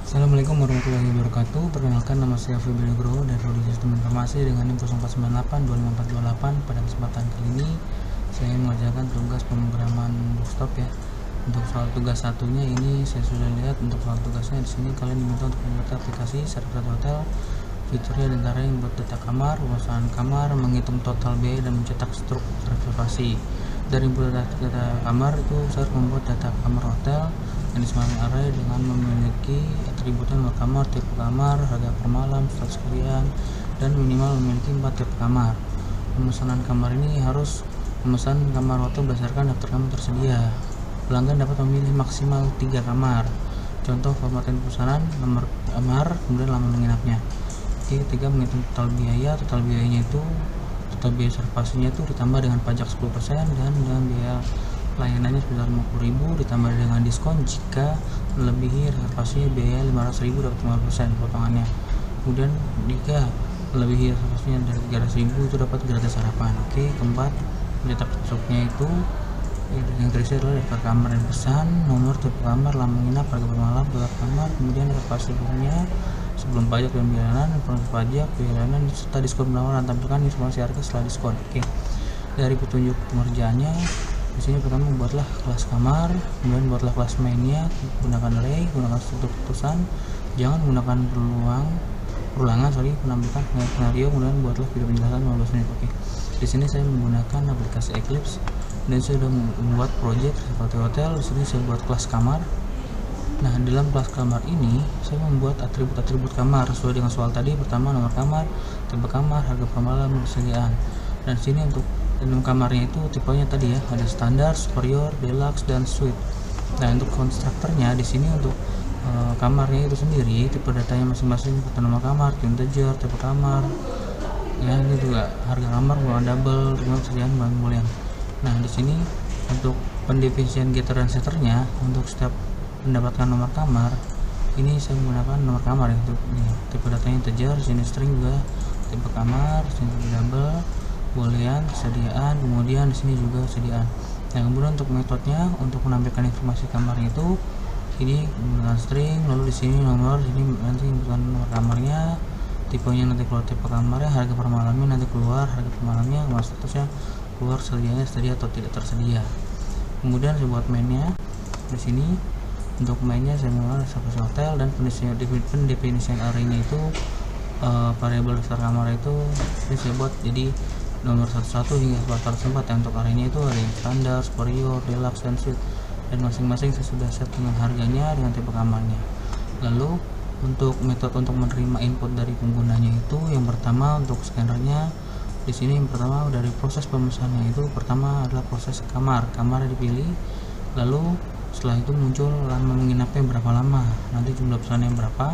Assalamualaikum warahmatullahi wabarakatuh. Perkenalkan, nama saya Febri Nugroho dari Prodi Sistem Informasi dengan NIM 0498 Pada kesempatan kali ini saya mengerjakan tugas pemrograman desktop ya. Untuk soal tugas satunya ini saya sudah lihat. Untuk soal tugasnya di sini kalian diminta untuk membuat aplikasi sertifikat hotel. Fiturnya antara yang buat data kamar, pemesanan kamar, menghitung total biaya dan mencetak struk reservasi. Dari input data kamar itu saya membuat data kamar hotel yang disebutkan array dengan memiliki atributnya nomor kamar, tipe kamar, harga per malam, status harian, dan minimal memiliki 4 tipe kamar. Pemesanan kamar ini harus memesan kamar hotel berdasarkan daftar kamar tersedia. Pelanggan dapat memilih maksimal 3 kamar. Contoh formatnya pemesanan, nomor kamar, kemudian lama menginapnya. Ketiga, menghitung total biaya. Total biayanya itu total biaya reservasinya itu ditambah dengan pajak 10% dan dengan biaya layanannya sebesar 50.000 ditambah dengan diskon jika melebihi reservasinya biaya 500.000 dapat 5% potongannya. Kemudian jika melebihi reservasinya dari 300.000 itu dapat gratis sarapan. Keempat, mencetak struknya itu yang terisi adalah daftar kamar dan pesan, nomor, tipe kamar, lama menginap, harga per malam, gelap kamar, kemudian reservasi sebelumnya, sebelum pajak dan biaya informasi pajak, biaya serta diskon penawaran. Tampilkan informasi harga setelah diskon. Dari petunjuk pengerjaannya di sini pertama buatlah kelas kamar, kemudian buatlah kelas mainnya, gunakan array, gunakan struktur putusan, jangan menggunakan perulangan penampilan skenario, kemudian buatlah video penjelasan 15 menit. Di sini saya menggunakan aplikasi Eclipse dan saya sudah membuat project seperti hotel. Di sini saya buat kelas kamar. Nah, di dalam kelas kamar ini saya membuat atribut-atribut kamar sesuai dengan soal tadi. Pertama, nomor kamar, tipe kamar, harga per malam, persediaan. Dan di sini untuk dalam kamarnya itu tipenya tadi ya, ada standar, superior, deluxe, dan suite. Nah, untuk konstruktornya di sini untuk kamarnya itu sendiri tipe datanya masing-masing, nama kamar, integer, tipe kamar, ya ini juga harga kamar, bukan double, dengan persediaan bahan mulia. Nah, di sini untuk pendefinisian getter dan setternya untuk setiap mendapatkan nomor kamar ini saya menggunakan nomor kamar itu tipe datanya integer, sini string juga tipe kamar, sini double, boolean, kesediaan, kemudian di sini juga kesediaan. Nah, kemudian untuk metodenya untuk menampilkan informasi kamar itu ini menggunakan string, lalu di sini nomor, sini nanti bukan nomor kamarnya, tipenya nanti keluar tipe kamarnya, harga per malamnya nanti keluar harga per malamnya, statusnya keluar sedianya tersedia atau tidak tersedia. Kemudian saya buat mainnya di sini. Untuk mainnya saya menggunakan reservasi hotel dan pendefinisian arraynya itu variabel daftar kamar itu ini saya buat jadi nomor 11 hingga 404 ya. Untuk arraynya itu ada yang standar, superior, deluxe, dan suite, dan masing-masing saya sudah set dengan harganya dengan tipe kamarnya. Lalu untuk metode untuk menerima input dari penggunanya itu yang pertama untuk scannernya di sini yang pertama dari proses pemesanannya itu pertama adalah proses kamar dipilih, lalu setelah itu muncul lama menginapnya berapa lama, nanti jumlah pesannya berapa.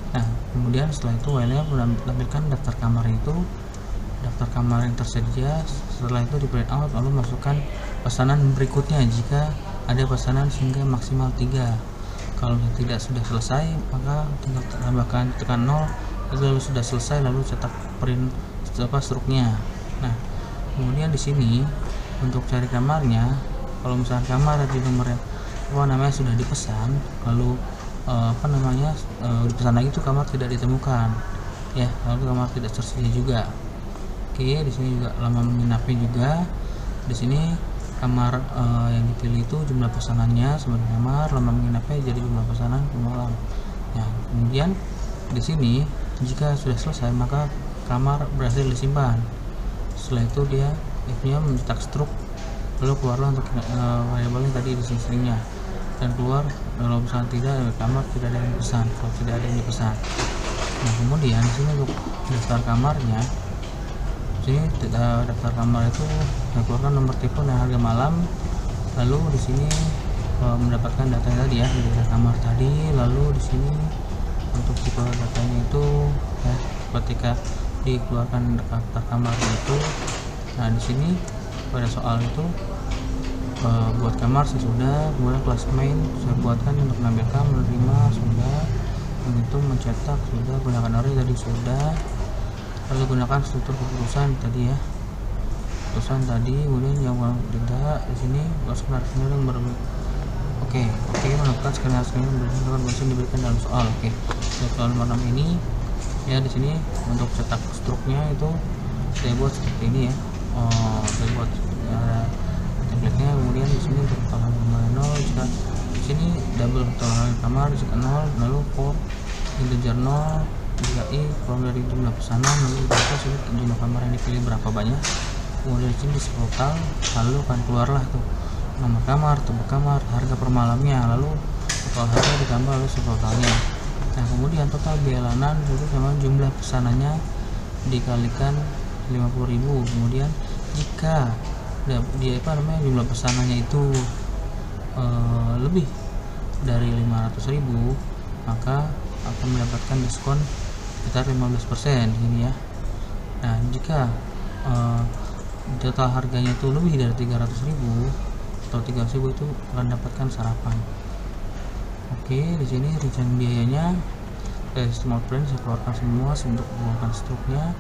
Nah, kemudian setelah itu WL-nya menampilkan daftar kamar itu, daftar kamar yang tersedia. Setelah itu di print out lalu masukkan pesanan berikutnya jika ada pesanan sehingga maksimal 3. Kalau tidak sudah selesai maka tinggal tambahkan tekan 0 lalu sudah selesai, lalu cetak print struknya. Nah, kemudian di sini untuk cari kamarnya, kalau misalnya kamar di nomornya namanya sudah dipesan, lalu dipesan lagi itu kamar tidak ditemukan ya, lalu kamar tidak tersedia juga. Di sini juga lama menginapnya juga. Di sini kamar yang dipilih itu jumlah pesanannya sebagai kamar, lama menginapnya jadi jumlah pesanan per malam. Nah, kemudian di sini jika sudah selesai maka kamar berhasil disimpan. Setelah itu dia if-nya mencetak struk, lalu keluarlah untuk variabelnya tadi di stringnya, dan keluar kalau misalnya tidak kamar tidak ada yang dipesan, kalau tidak ada yang dipesan. Nah, kemudian di sini untuk daftar kamarnya, di sini daftar kamar itu keluarkan nomor tipe dan harga malam, lalu di sini mendapatkan datanya tadi ya dari data kamar tadi, lalu di sini untuk tipe datanya itu ya ketika dikeluarkan daftar kamar itu. Nah, di sini pada soal itu buat kamar saya sudah, kemudian kelas main saya buatkan untuk menampilkan, menerima sudah, menghitung, mencetak sudah, gunakan array tadi sudah, lalu gunakan struktur keputusan tadi ya, keputusan tadi, kemudian yang tidak di sini masukkan skenario yang Oke, menentukan skenario berdasarkan kondisi yang diberikan dalam soal. Oke, soal nomor 6 ini ya, di sini untuk cetak struknya itu saya buat seperti ini ya. Saya buat template-nya. Kemudian di sini untuk total kamar 0, jika di sini double total kamar jika 0, lalu for integer 0, jika i kurang dari jumlah pesanan, lalu berapa sulit jumlah kamar yang dipilih berapa banyak. Kemudian di sini di total, lalu akan keluarlah tuh nomor kamar, tebak kamar, harga per malamnya, lalu total harga ditambah oleh totalnya. Nah, kemudian total biaya layanan itu sama jumlah pesanannya dikalikan 50.000. Kemudian jika dia jumlah pesanannya itu lebih dari 500.000, maka akan mendapatkan diskon sekitar 15% ini ya. Nah, jika total harganya itu lebih dari 300.000 atau 300.000 itu akan dapatkan sarapan. Oke, di sini rencana biayanya estimate plan saya keluarkan semua untuk mengeluarkan struknya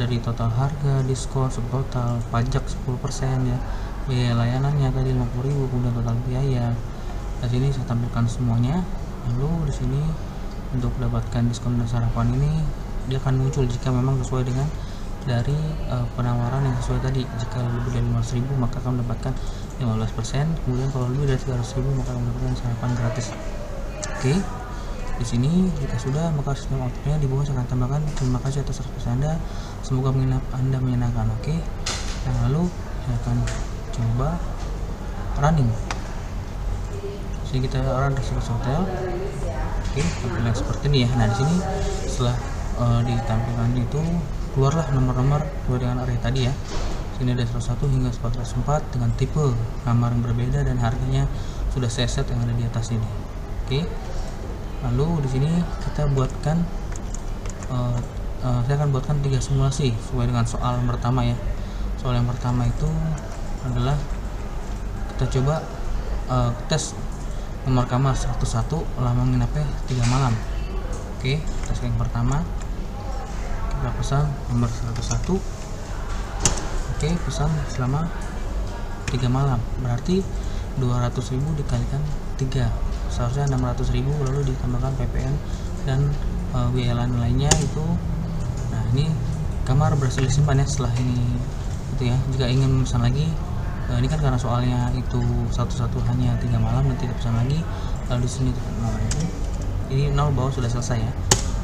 dari total harga, diskon, subtotal, pajak 10% ya, biaya layanannya tadi 50.000, kemudian total biaya. Di sini saya tampilkan semuanya. Lalu di sini untuk dapatkan diskon dan sarapan ini dia akan muncul jika memang sesuai dengan dari penawaran yang sesuai tadi. Jika lebih dari 500.000 maka akan mendapatkan 15%, kemudian kalau lebih dari 300.000 maka akan mendapatkan sarapan gratis. Oke, di sini jika sudah maka sistem outputnya di bawah saya akan tambahkan. Terima kasih atas request Anda, semoga Anda menyenangkan. Oke, nah, lalu saya akan coba running. Sini kita run Reserve Hotel. Oke, tampilan seperti ini ya. Nah, di sini setelah ditampilkan itu keluarlah nomor-nomor sesuai dengan area tadi ya. Sini ada 101 hingga 404 dengan tipe kamar yang berbeda dan harganya sudah saya set yang ada di atas ini. Oke, lalu di sini kita buatkan saya akan buatkan 3 simulasi sesuai dengan soal yang pertama ya. Soal yang pertama itu adalah kita coba tes nomor kamar 101 lama menginapnya 3 malam. Oke, tes yang pertama kita pesan nomor 101. Oke, pesan selama 3 malam, berarti 200.000 dikalikan 3, seharusnya 600.000, lalu ditambahkan PPN dan biaya lainnya itu. Nah, ini kamar berhasil disimpan ya setelah ini itu ya. Jika ingin pesan lagi, ini kan karena soalnya itu 101 hanya 3 malam dan tidak pesan lagi, lalu di sini ini 0 bawah sudah selesai ya.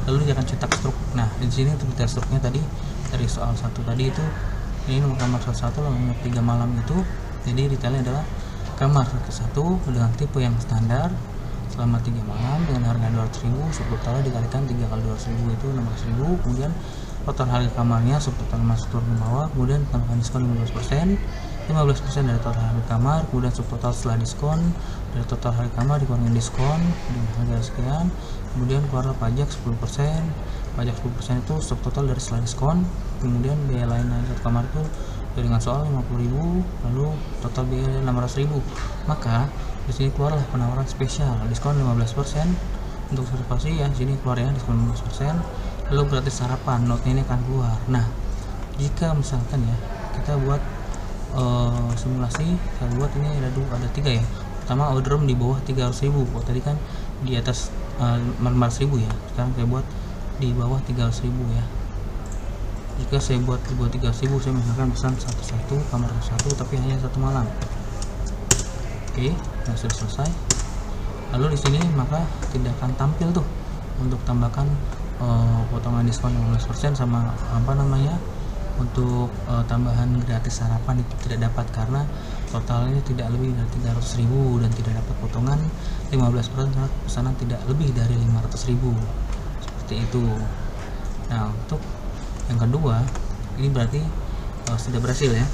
Lalu dia akan cetak struk. Nah, di sini untuk cetak struknya tadi dari soal 1 tadi itu, ini nomor kamar 101 nomor 3 malam itu, jadi detailnya adalah kamar 101 dengan tipe yang standar selama 3 malam dengan harga 200.000, subtotalnya dikalikan 3 kali 200.000 itu 16.000, kemudian total harga kamarnya subtotal masuk turun ke bawah, kemudian tambahkan diskon 15% dari total harga kamar, kemudian subtotal setelah diskon dari total harga kamar dikurangi diskon dengan harga sekian, kemudian keluar pajak 10%. Pajak 10% itu subtotal dari setelah diskon, kemudian biaya lain satu kamar itu dengan soal 50.000, lalu total biaya 600.000. Maka di sini keluarlah penawaran spesial diskon 15% untuk reservasi ya. Sini keluar ya diskon 15%, lalu gratis sarapan, note ini akan keluar. Nah, jika misalkan ya kita buat simulasi, saya buat ini ada 3 ya. Pertama, order room di bawah 300.000. Tadi kan di atas 400.000 ya. Sekarang saya buat di bawah 300.000 ya. Jika saya buat di bawah 300.000, saya misalkan pesan 1 kamar 1 tapi hanya 1 malam. Oke, nah sudah selesai. Lalu di sini maka tidak akan tampil tuh untuk tambahkan potongan diskon 15% sama untuk tambahan gratis sarapan itu tidak dapat karena totalnya tidak lebih dari 300.000 dan tidak dapat potongan 15% saat pesanan tidak lebih dari 500.000 seperti itu. Nah, untuk yang kedua ini berarti sudah berhasil ya.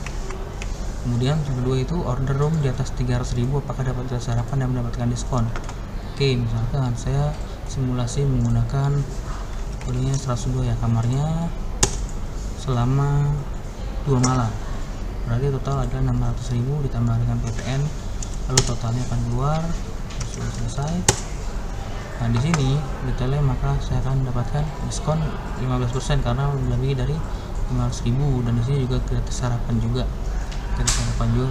Kemudian yang kedua itu order room di atas 300.000 apakah dapat gratis sarapan dan mendapatkan diskon. Oke, misalkan saya simulasi menggunakan kodenya 102 ya, kamarnya selama 2 malam, berarti total ada 600.000 ditambah dengan PPN, lalu totalnya akan keluar. Sudah selesai. Nah, di sini detailnya maka saya akan mendapatkan diskon 15% karena lebih dari 500.000 dan di sini juga gratis sarapan juga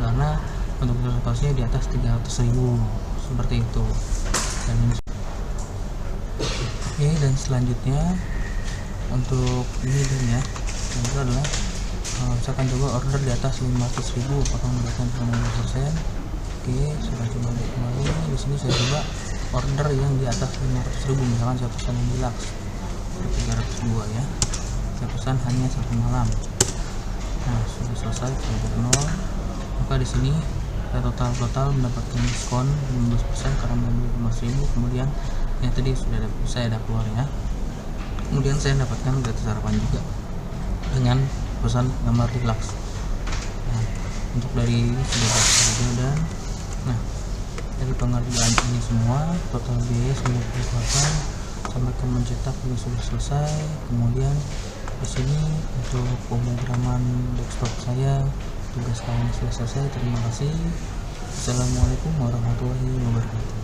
karena untuk reservasinya di atas 300.000 seperti itu. Dan ini oke, dan selanjutnya untuk ini dan ya, yang itu adalah misalkan coba order di atas 500.000 apakah mendapatkan promo 20%. Oke, sudah coba kembali. Di sini saya coba order yang di atas 500.000, misalkan saya pesan yang deluxe 302 ya, saya pesan hanya 1 malam. Nah, sudah selesai, saya nol. Maka di sini saya total mendapatkan diskon 15% karena membeli 15.000. Kemudian yang tadi saya ada keluar ya. Kemudian saya dapatkan gratis sarapan juga dengan pesan gambar deluxe. Nah, untuk dari ini sudah saja. Dan nah, dari pengerjaan ini semua total biaya 98 sampai ke mencetak ini sudah selesai. Kemudian di sini untuk pemrograman desktop saya, tugas kalian sudah selesai. Terima kasih. Assalamualaikum warahmatullahi wabarakatuh.